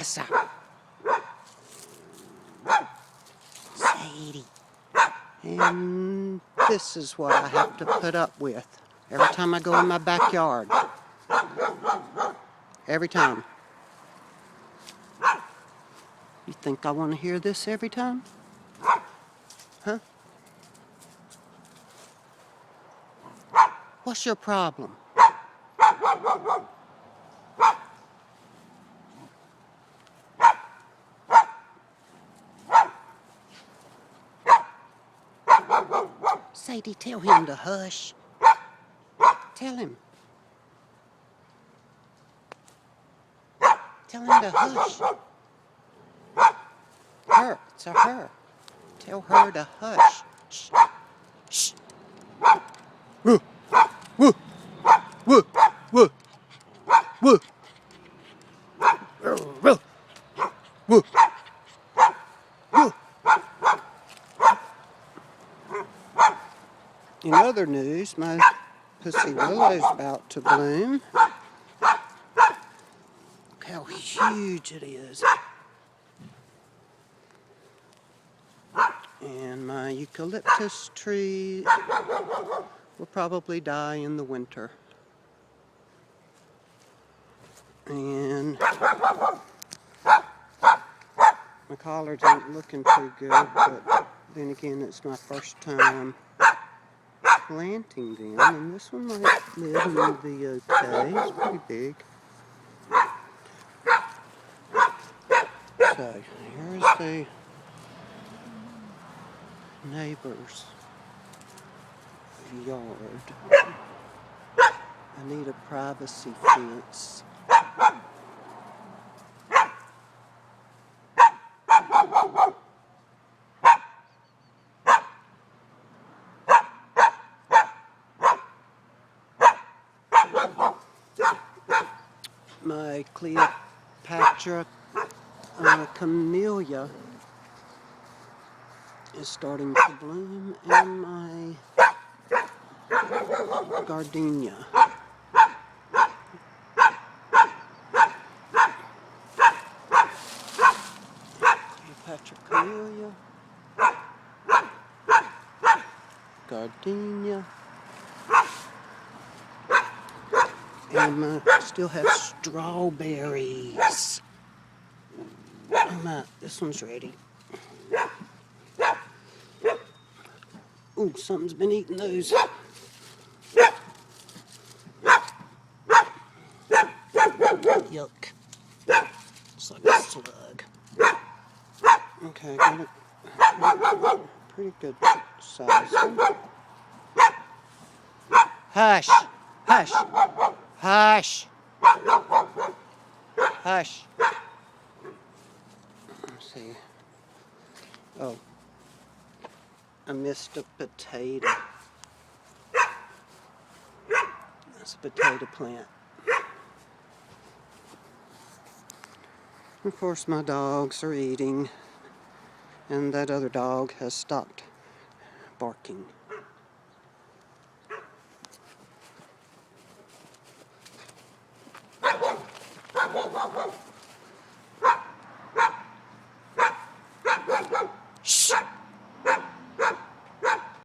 Yes, sir. Sadie. And this is what I have to put up with every time I go in my backyard. Every time. You think I want to hear this every time? Huh? What's your problem? Sadie, tell him to hush. Tell him. Tell him to hush. Her. It's a her. Tell her to hush. Shh. Shh. Woo. Woo. Woo. Woo. Woo. Woo. Woo. Woo. In other news, my pussy willow's about to bloom. Look how huge it is. And my eucalyptus tree will probably die in the winter. And my collards ain't looking too good, but then again, it's my first time planting them, and this one might live and be okay. It's pretty big. So, here's the neighbor's yard. I need a privacy fence. My Cleopatra camellia is starting to bloom, and my gardenia. Cleopatra camellia, gardenia, and I still have strawberries. This one's ready. Ooh, something's been eating those. Yuck. It's like a slug. Okay, got it. Pretty good size. Hush! Hush! Hush! Hush! Let's see. Oh. I missed a potato. That's a potato plant. Of course, my dogs are eating, and that other dog has stopped barking.